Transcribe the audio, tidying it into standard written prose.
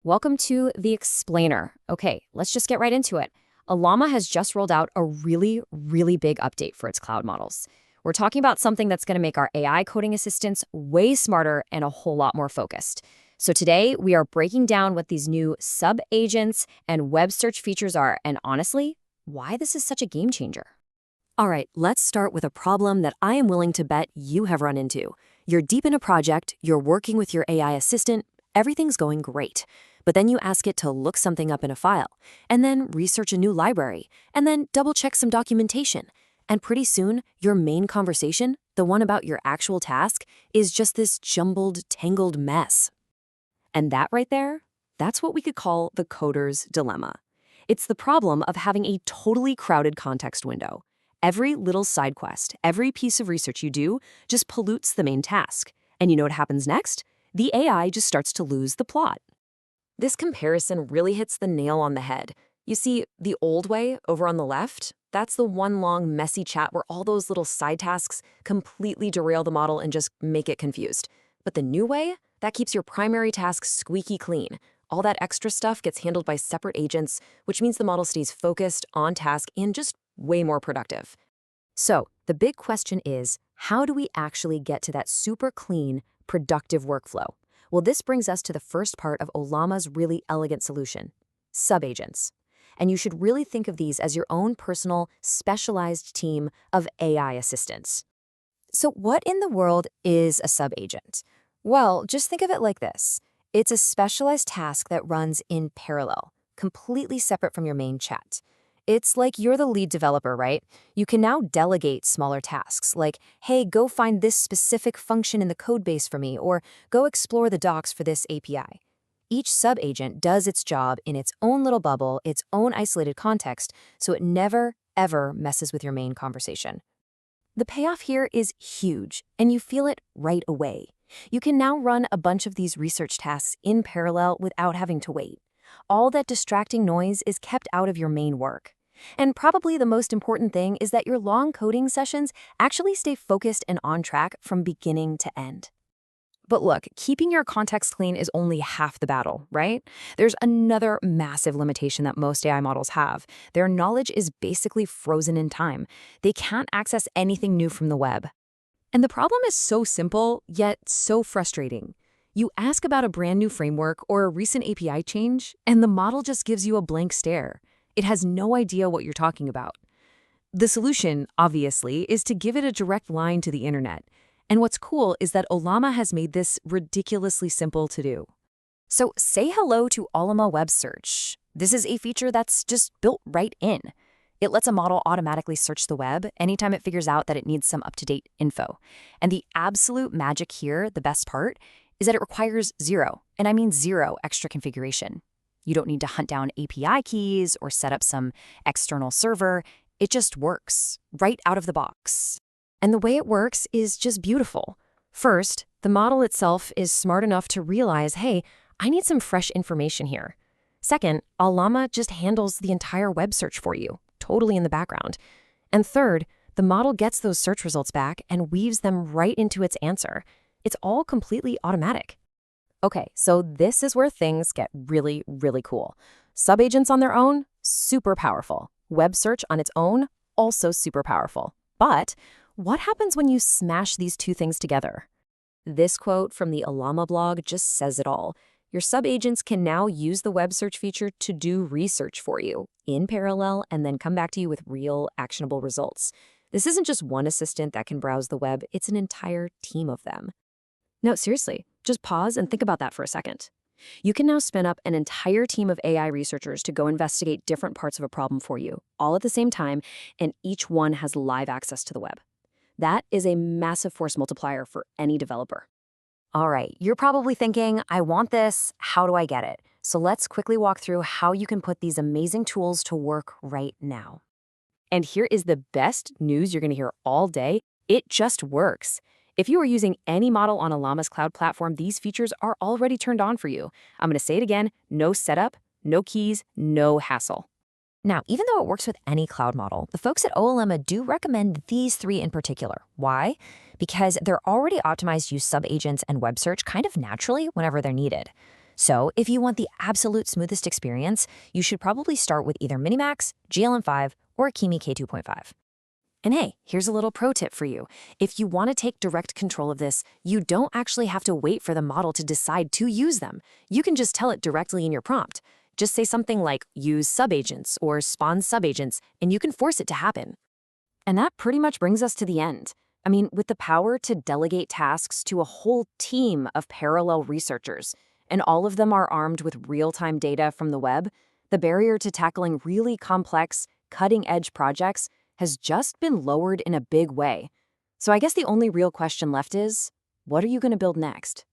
Welcome to the Explainer. Okay, let's just get right into it. Ollama has just rolled out a really big update for its cloud models. We're talking about something that's going to make our AI coding assistants way smarter and a whole lot more focused. So today, we are breaking down what these new sub-agents and web search features are, and honestly, why this is such a game changer. All right, let's start with a problem that I am willing to bet you have run into. You're deep in a project, you're working with your AI assistant, everything's going great. But then you ask it to look something up in a file, and then research a new library, and then double-check some documentation. And pretty soon, your main conversation, the one about your actual task, is just this jumbled, tangled mess. And that right there, that's what we could call the coder's dilemma. It's the problem of having a totally crowded context window. Every little side quest, every piece of research you do just pollutes the main task. And you know what happens next? The AI just starts to lose the plot. This comparison really hits the nail on the head. You see, the old way, over on the left, that's the one long, messy chat where all those little side tasks completely derail the model and just make it confused. But the new way, that keeps your primary task squeaky clean. All that extra stuff gets handled by separate agents, which means the model stays focused, on task, and just way more productive. So, the big question is, how do we actually get to that super clean, productive workflow? Well, this brings us to the first part of Ollama's really elegant solution, subagents. And you should really think of these as your own personal, specialized team of AI assistants. So what in the world is a subagent? Well, just think of it like this. It's a specialized task that runs in parallel, completely separate from your main chat. It's like you're the lead developer, right? You can now delegate smaller tasks like, hey, go find this specific function in the code base for me, or go explore the docs for this API. Each subagent does its job in its own little bubble, its own isolated context, so it never, ever messes with your main conversation. The payoff here is huge, and you feel it right away. You can now run a bunch of these research tasks in parallel without having to wait. All that distracting noise is kept out of your main work. And probably the most important thing is that your long coding sessions actually stay focused and on track from beginning to end. But look, keeping your context clean is only half the battle, right? There's another massive limitation that most AI models have. Their knowledge is basically frozen in time. They can't access anything new from the web. And the problem is so simple, yet so frustrating. You ask about a brand new framework or a recent API change, and the model just gives you a blank stare. It has no idea what you're talking about. The solution, obviously, is to give it a direct line to the internet. And what's cool is that Ollama has made this ridiculously simple to do. So say hello to Ollama Web Search. This is a feature that's just built right in. It lets a model automatically search the web anytime it figures out that it needs some up-to-date info. And the absolute magic here, the best part, is that it requires zero, and I mean zero extra configuration. You don't need to hunt down API keys or set up some external server. It just works, right out of the box. And the way it works is just beautiful. First, the model itself is smart enough to realize, hey, I need some fresh information here. Second, Ollama just handles the entire web search for you, totally in the background. And third, the model gets those search results back and weaves them right into its answer. It's all completely automatic. Okay, so this is where things get really cool. Subagents on their own, super powerful. Web search on its own, also super powerful. But what happens when you smash these two things together? This quote from the Ollama blog just says it all. Your subagents can now use the web search feature to do research for you in parallel and then come back to you with real, actionable results. This isn't just one assistant that can browse the web, it's an entire team of them. No, seriously, just pause and think about that for a second. You can now spin up an entire team of AI researchers to go investigate different parts of a problem for you, all at the same time, and each one has live access to the web. That is a massive force multiplier for any developer. All right, you're probably thinking, I want this, how do I get it? So let's quickly walk through how you can put these amazing tools to work right now. And here is the best news you're going to hear all day. It just works. If you are using any model on Ollama's cloud platform, these features are already turned on for you. I'm going to say it again, no setup, no keys, no hassle. Now, even though it works with any cloud model, the folks at Ollama do recommend these three in particular. Why? Because they're already optimized to use subagents and web search kind of naturally whenever they're needed. So if you want the absolute smoothest experience, you should probably start with either Minimax, GLM5, or Kimi K2.5. And hey, here's a little pro tip for you. If you want to take direct control of this, you don't actually have to wait for the model to decide to use them. You can just tell it directly in your prompt. Just say something like use subagents or spawn subagents, and you can force it to happen. And that pretty much brings us to the end. I mean, with the power to delegate tasks to a whole team of parallel researchers, and all of them are armed with real-time data from the web, the barrier to tackling really complex, cutting-edge projects has just been lowered in a big way. So I guess the only real question left is, what are you going to build next?